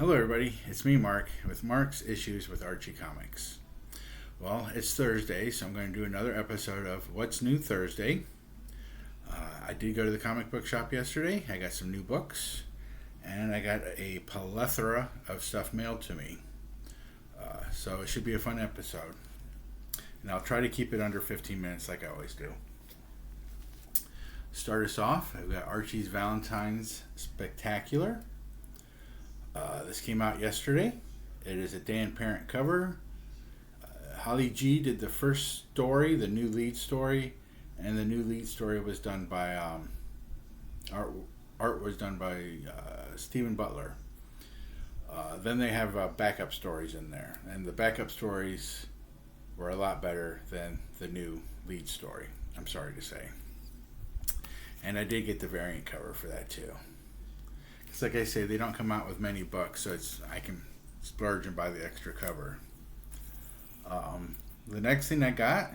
Hello, everybody. It's me, Mark, with Mark's Issues with Archie Comics. Well, it's Thursday, so I'm going to do another episode of What's New Thursday. I did go to the comic book shop yesterday. I got some new books, and I got a plethora of stuff mailed to me. So it should be a fun episode. And I'll try to keep it under 15 minutes like I always do. Start us off, I've got Archie's Valentine's Spectacular. This came out yesterday. It is a Dan Parent cover. Holly G did the first story, the new lead story, and the new lead story was done by art was done by Stephen Butler. Then they have backup stories in there, and the backup stories were a lot better than the new lead story, I'm sorry to say. And I did get the variant cover for that too. It's like I say, they don't come out with many books, so I can splurge and buy the extra cover. The next thing I got,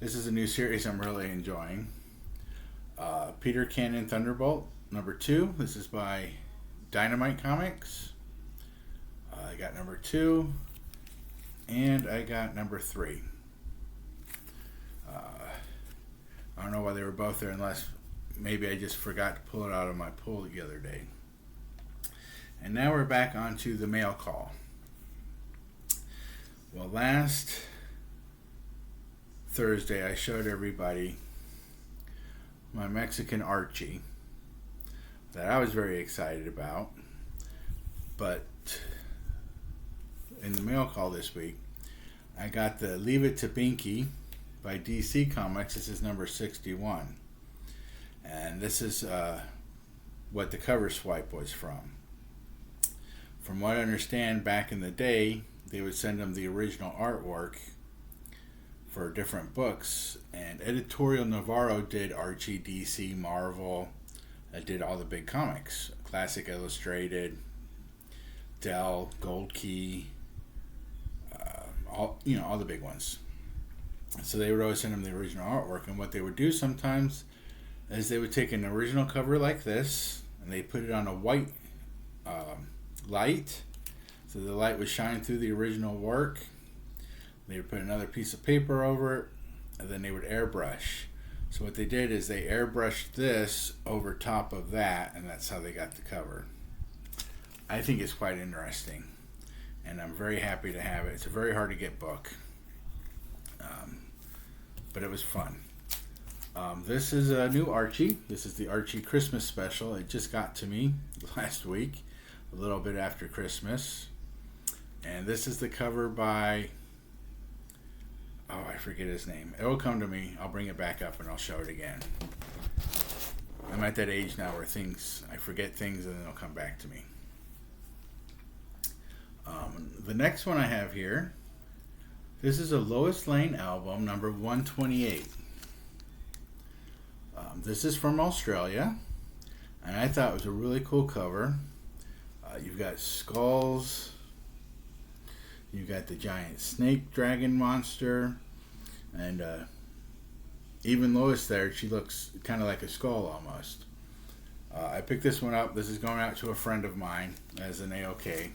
this is a new series I'm really enjoying. Peter Cannon Thunderbolt #2. This is by Dynamite Comics. I got #2, and I got #3. I don't know why they were both there, unless maybe I just forgot to pull it out of my pull the other day. And now we're back onto the mail call. Well, last Thursday I showed everybody my Mexican Archie that I was very excited about. But in the mail call this week, I got the Leave It to Binky by DC Comics. This is number 61. And this is what the cover swipe was from. From what I understand, back in the day, they would send them the original artwork for different books. And Editorial Navarro did Archie, DC, Marvel. Did all the big comics. Classic Illustrated, Dell, Gold Key, all the big ones. So they would always send them the original artwork. And what they would do sometimes is they would take an original cover like this, and they put it on a white light, so the light would shine through the original work. They would put another piece of paper over it, and then they would airbrush. So what they did is they airbrushed this over top of that, and that's how they got the cover. I think it's quite interesting, and I'm very happy to have it. It's a very hard to get book, but it was fun. This is a new Archie. This is the Archie Christmas special. It just got to me last week, a little bit after Christmas. And this is the cover by, I forget his name. It will come to me. I'll bring it back up and I'll show it again. I'm at that age now where I forget things and then they'll come back to me. The next one I have here, this is a Lois Lane album, number 128. This is from Australia, and I thought it was a really cool cover. You've got skulls, you've got the giant snake dragon monster, and even Lois there, she looks kind of like a skull almost. I picked this one up. This is going out to a friend of mine as an AOK,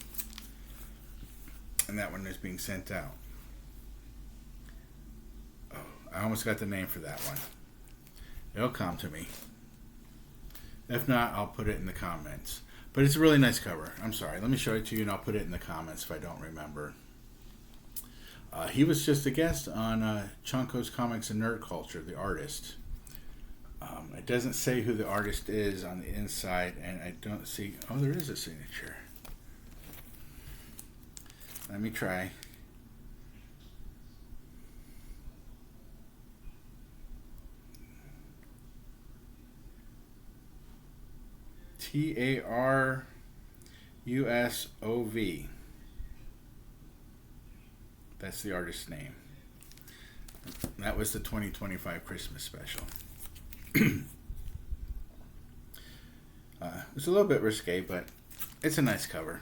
and that one is being sent out. I almost got the name for that one. It'll come to me. If not, I'll put it in the comments. But it's a really nice cover. I'm sorry. Let me show it to you, and I'll put it in the comments if I don't remember. He was just a guest on Chonko's Comics and Nerd Culture, the artist. It doesn't say who the artist is on the inside, and I don't see... Oh, there is a signature. Let me try. TARUSOV. That's the artist's name. That was the 2025 Christmas special. It's a little bit risque, but it's a nice cover.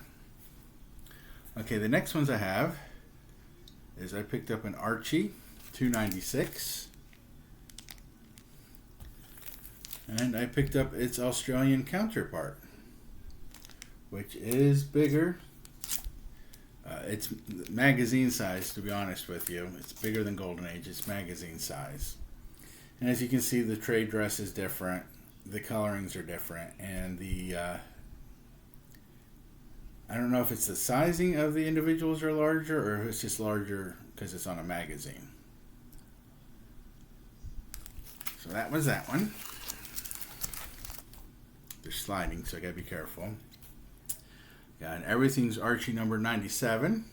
Okay, the next ones I have is I picked up an Archie 296. And I picked up its Australian counterpart, which is bigger. It's magazine size, to be honest with you. It's bigger than Golden Age. It's magazine size. And as you can see, the trade dress is different. The colorings are different. And I don't know if it's the sizing of the individuals are larger or if it's just larger because it's on a magazine. So that was that one. They're sliding, so I gotta be careful. Got Everything's Archie number 97.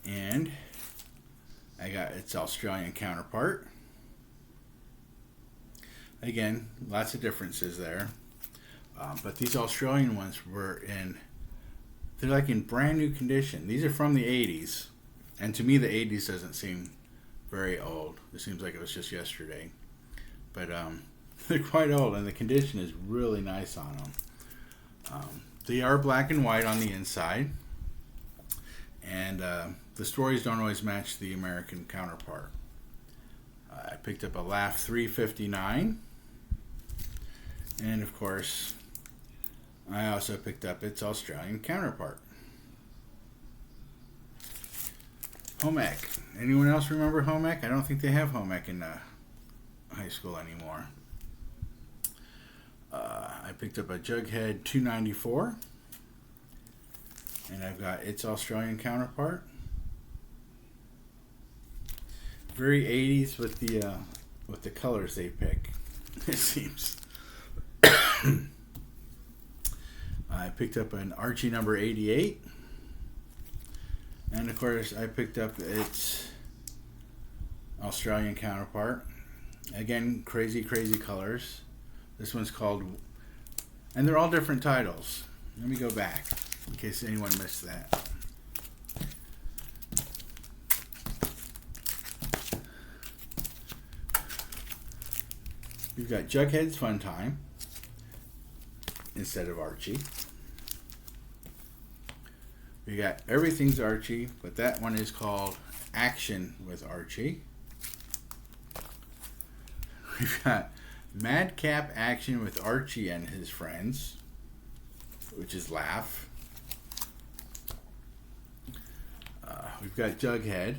And I got its Australian counterpart. Again, lots of differences there. But these Australian ones they're like in brand new condition. These are from the 80s. And to me, the 80s doesn't seem very old. It seems like it was just yesterday. But they're quite old, and the condition is really nice on them. They are black and white on the inside. And the stories don't always match the American counterpart. I picked up a Laugh 359. And of course, I also picked up its Australian counterpart. Home Ec. Anyone else remember Home Ec? I don't think they have Home Ec in high school anymore. I picked up a Jughead 294. And I've got its Australian counterpart. Very 80s with the colors they pick, it seems. I picked up an Archie number 88. And of course, I picked up its Australian counterpart. Again, crazy colors. This one's called, and they're all different titles. Let me go back in case anyone missed that. We've got Jughead's Fun Time instead of Archie. We got Everything's Archie, but that one is called Action with Archie. We've got Madcap Action with Archie and his friends, which is Laugh. We've got Jughead.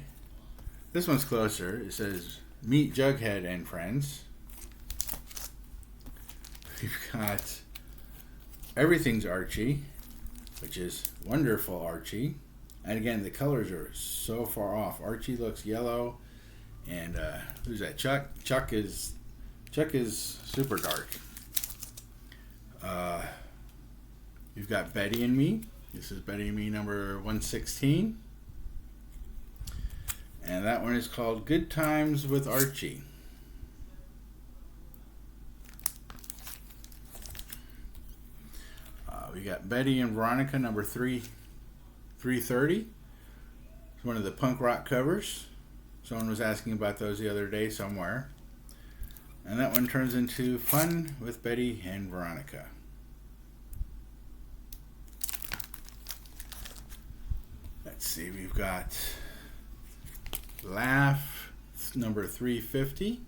This one's closer. It says Meet Jughead and Friends. We've got Everything's Archie, which is Wonderful Archie. And again, the colors are so far off. Archie looks yellow, and who's that? Chuck is super dark. You've got Betty and Me. This is Betty and Me number 116. And that one is called Good Times with Archie. We got Betty and Veronica number 330. It's one of the punk rock covers. Someone was asking about those the other day somewhere. And that one turns into Fun with Betty and Veronica. Let's see, we've got Laugh number 350.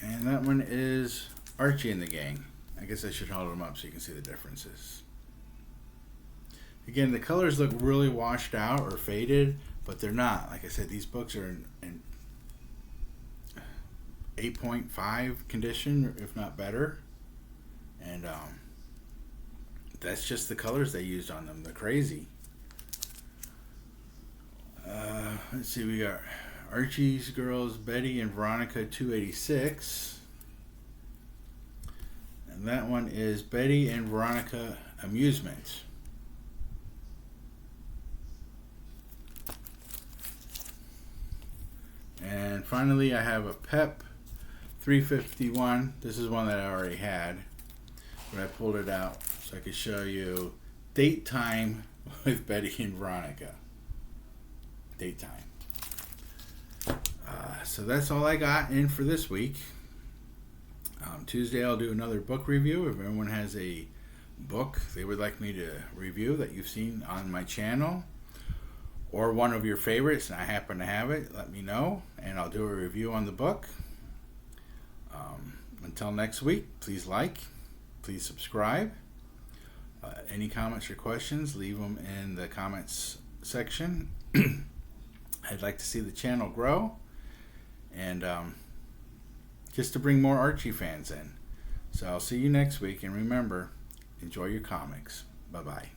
And that one is Archie and the Gang. I guess I should hold them up so you can see the differences. Again, the colors look really washed out or faded, but they're not. Like I said, these books are in 8.5 condition, if not better. And that's just the colors they used on them. They're crazy. Let's see, we got Archie's Girls, Betty and Veronica 286. And that one is Betty and Veronica Amusement. And finally, I have a Pep 351. This is one that I already had, but I pulled it out so I could show you Date Time with Betty and Veronica. Date Time. So that's all I got in for this week. Tuesday I'll do another book review. If anyone has a book they would like me to review that you've seen on my channel, or one of your favorites and I happen to have it, let me know and I'll do a review on the book. until next week, please like, please subscribe. Any comments or questions, leave them in the comments section. I'd like to see the channel grow, and just to bring more Archie fans in. So I'll see you next week, and remember, enjoy your comics. Bye-bye.